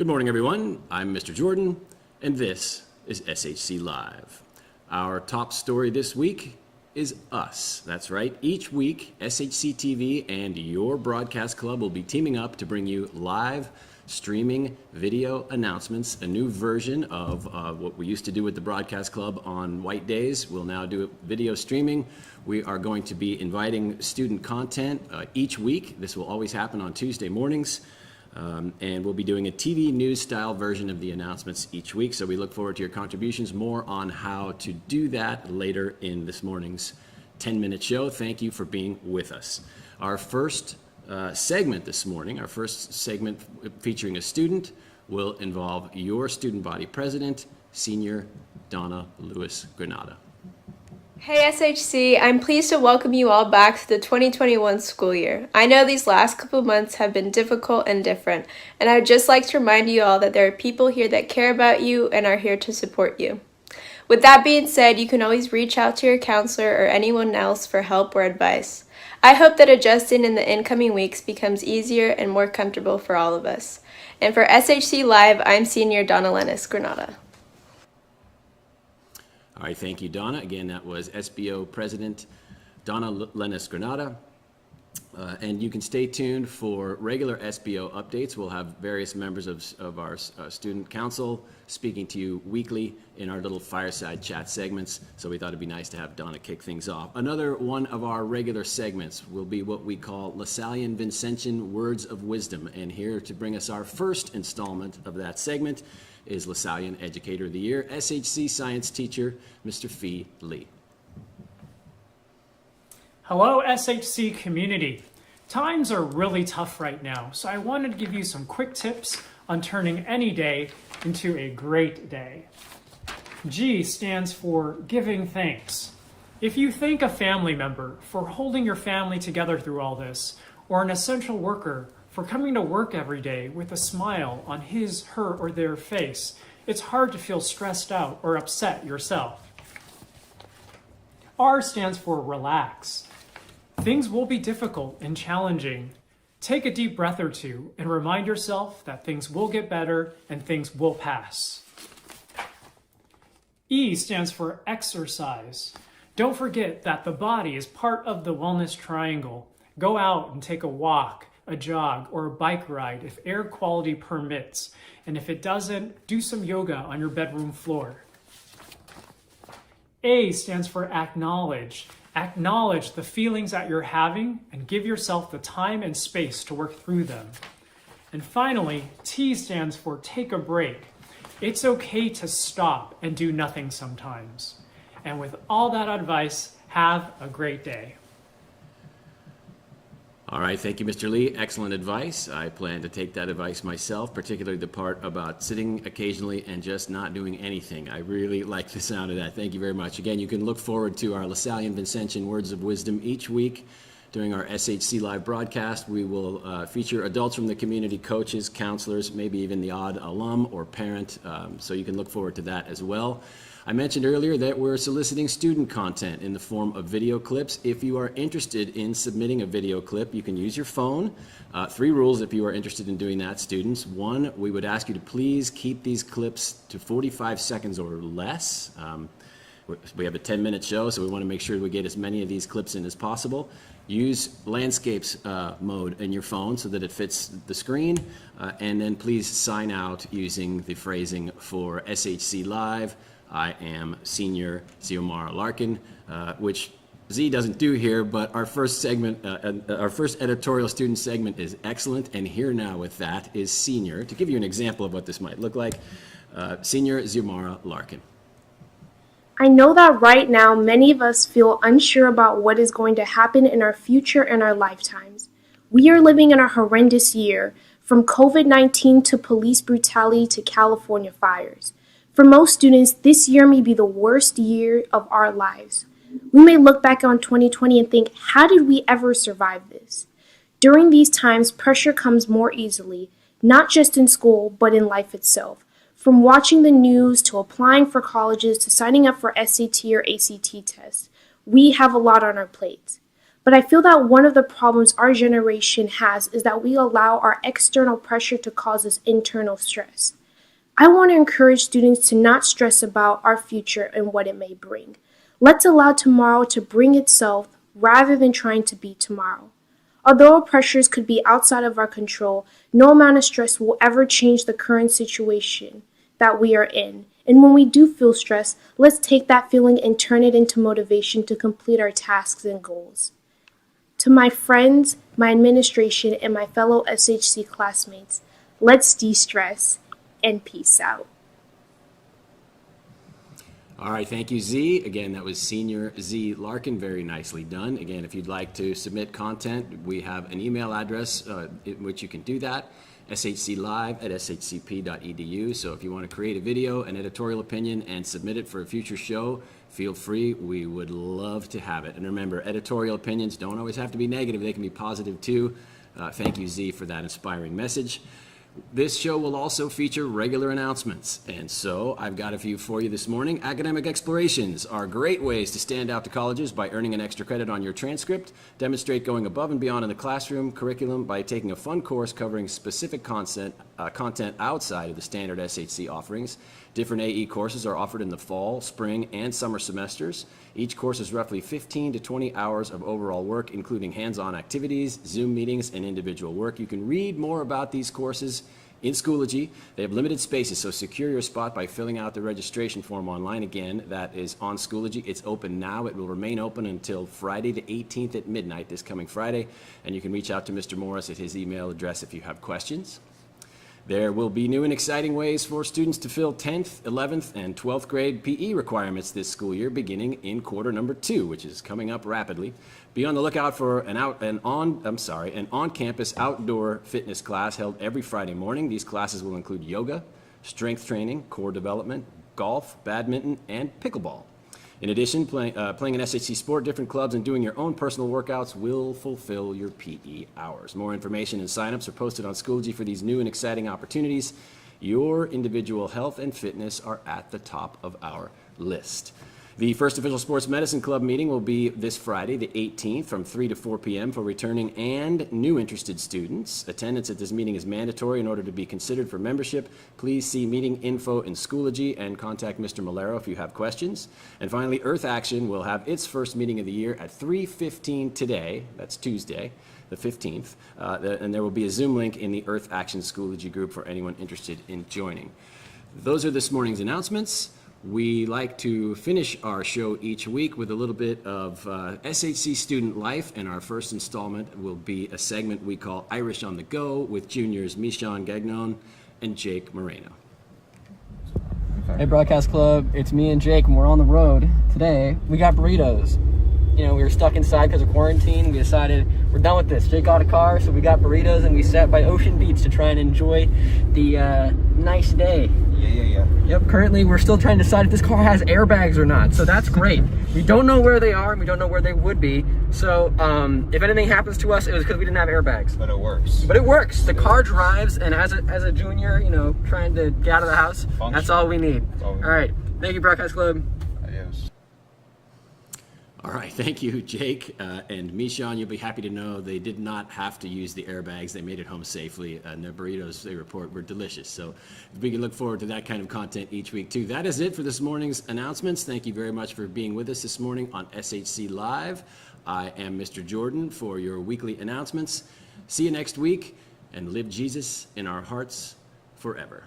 Good morning, everyone. I'm Mr. Jordan, and this is SHC Live. Our top story this week is us. That's right. Each week, SHC TV and your broadcast club will be teaming up to bring you live streaming video announcements, a new version of what we used to do with the broadcast club on white days. We'll now do video streaming. We are going to be inviting student content each week. This will always happen on Tuesday mornings. And we'll be doing a TV news style version of the announcements each week. So we look forward to your contributions. More on how to do that later in this morning's 10-minute show. Thank you for being with us. Our first segment this morning, our first segment featuring a student, will involve your student body president, Senior Donna Lewis Granada. Hey SHC, I'm pleased to welcome you all back to the 2021 school year. I know these last couple months have been difficult and different, and I'd just like to remind you all that there are people here that care about you and are here to support you. With that being said, you can always reach out to your counselor or anyone else for help or advice. I hope that adjusting in the incoming weeks becomes easier and more comfortable for all of us. And for SHC Live, I'm Senior Donna Lewis Granada. All right, thank you, Donna. Again, that was SBO President Donna Lewis Granada. And you can stay tuned for regular SBO updates. We'll have various members of our student council speaking to you weekly in our little fireside chat segments. So we thought it'd be nice to have Donna kick things off. Another one of our regular segments will be what we call Lasallian Vincentian Words of Wisdom. And here to bring us our first installment of that segment is Lasallian Educator of the Year, SHC Science Teacher, Mr. Fee Lee. Hello, SHC community. Times are really tough right now, so I wanted to give you some quick tips on turning any day into a great day. G stands for giving thanks. If you thank a family member for holding your family together through all this, or an essential worker for coming to work every day with a smile on his, her, or their face, it's hard to feel stressed out or upset yourself. R stands for relax. Things will be difficult and challenging. Take a deep breath or two and remind yourself that things will get better and things will pass. E stands for exercise. Don't forget that the body is part of the wellness triangle. Go out and take a walk, a jog, or a bike ride if air quality permits. And if it doesn't, do some yoga on your bedroom floor. A stands for acknowledge. Acknowledge the feelings that you're having and give yourself the time and space to work through them. And finally, T stands for take a break. It's okay to stop and do nothing sometimes. And with all that advice, have a great day. All right, thank you, Mr. Lee. Excellent advice. I plan to take that advice myself, particularly the part about sitting occasionally and just not doing anything. I really like the sound of that. Thank you very much. Again, you can look forward to our Lasallian Vincentian Words of Wisdom each week during our SHC Live broadcast. We will feature adults from the community, coaches, counselors, maybe even the odd alum or parent, so you can look forward to that as well. I mentioned earlier that we're soliciting student content in the form of video clips. If you are interested in submitting a video clip, you can use your phone. 3 rules if you are interested in doing that, students. 1, we would ask you to please keep these clips to 45 seconds or less. We have a 10-minute show, so we want to make sure we get as many of these clips in as possible. Use landscapes mode in your phone so that it fits the screen. And then please sign out using the phrasing for SHC Live. I am Senior Xiomara Larkin, which Z doesn't do here, but our first segment, our first editorial student segment is excellent. And here now with that is Senior, to give you an example of what this might look like, Senior Xiomara Larkin. I know that right now many of us feel unsure about what is going to happen in our future and our lifetimes. We are living in a horrendous year, from COVID-19 to police brutality to California fires. For most students, this year may be the worst year of our lives. We may look back on 2020 and think, how did we ever survive this? During these times, pressure comes more easily, not just in school, but in life itself. From watching the news to applying for colleges to signing up for SAT or ACT tests, we have a lot on our plates. But I feel that one of the problems our generation has is that we allow our external pressure to cause us internal stress. I want to encourage students to not stress about our future and what it may bring. Let's allow tomorrow to bring itself rather than trying to beat tomorrow. Although our pressures could be outside of our control, no amount of stress will ever change the current situation that we are in. And when we do feel stress, let's take that feeling and turn it into motivation to complete our tasks and goals. To my friends, my administration, and my fellow SHC classmates, let's de-stress and peace out. All right, thank you, Z. Again, that was Senior Z Larkin. Very nicely done. Again, if you'd like to submit content, we have an email address in which you can do that, shclive@shcp.edu. So if you want to create a video, an editorial opinion, and submit it for a future show, feel free. We would love to have it. And remember, editorial opinions don't always have to be negative. They can be positive, too. Thank you, Z, for that inspiring message. This show will also feature regular announcements, and so I've got a few for you this morning. Academic explorations are great ways to stand out to colleges by earning an extra credit on your transcript, demonstrate going above and beyond in the classroom curriculum by taking a fun course covering specific content outside of the standard SHC offerings. Different AE courses are offered in the fall, spring, and summer semesters. Each course is roughly 15 to 20 hours of overall work, including hands-on activities, Zoom meetings, and individual work. You can read more about these courses in Schoology. They have limited spaces, so secure your spot by filling out the registration form online. Again, that is on Schoology. It's open now. It will remain open until Friday the 18th at midnight, this coming Friday, and you can reach out to Mr. Morris at his email address if you have questions. There will be new and exciting ways for students to fill 10th, 11th, and 12th grade PE requirements this school year, beginning in quarter number 2, which is coming up rapidly. Be on the lookout for an on-campus outdoor fitness class held every Friday morning. These classes will include yoga, strength training, core development, golf, badminton, and pickleball. In addition, playing an SHC sport, different clubs, and doing your own personal workouts will fulfill your PE hours. More information and signups are posted on Schoology for these new and exciting opportunities. Your individual health and fitness are at the top of our list. The first official sports medicine club meeting will be this Friday, the 18th, from 3 to 4 p.m. for returning and new interested students. Attendance at this meeting is mandatory in order to be considered for membership. Please see meeting info in Schoology and contact Mr. Malero if you have questions. And finally, Earth Action will have its first meeting of the year at 3:15 today. That's Tuesday, the 15th. And there will be a Zoom link in the Earth Action Schoology group for anyone interested in joining. Those are this morning's announcements. We like to finish our show each week with a little bit of SHC student life, and our first installment will be a segment we call Irish on the Go with juniors Michon Gagnon and Jake Moreno. Hey Broadcast Club, it's me and Jake, and we're on the road. Today, we got burritos. You know, we were stuck inside because of quarantine. We decided we're done with this. Jake got a car, so we got burritos, and we sat by Ocean Beach to try and enjoy the nice day. Yeah. Yep, currently we're still trying to decide if this car has airbags or not, so that's great. We don't know where they are, and we don't know where they would be, so if anything happens to us, it was because we didn't have airbags. But it works. But it works. The car drives, and as a junior, you know, trying to get out of the house, that's all we need. All right, thank you, Broadcast Club. Adios. All right, thank you, Jake. And Michon, you'll be happy to know they did not have to use the airbags. They made it home safely, and the burritos, they report, were delicious. So we can look forward to that kind of content each week, too. That is it for this morning's announcements. Thank you very much for being with us this morning on SHC Live. I am Mr. Jordan for your weekly announcements. See you next week, and live Jesus in our hearts forever.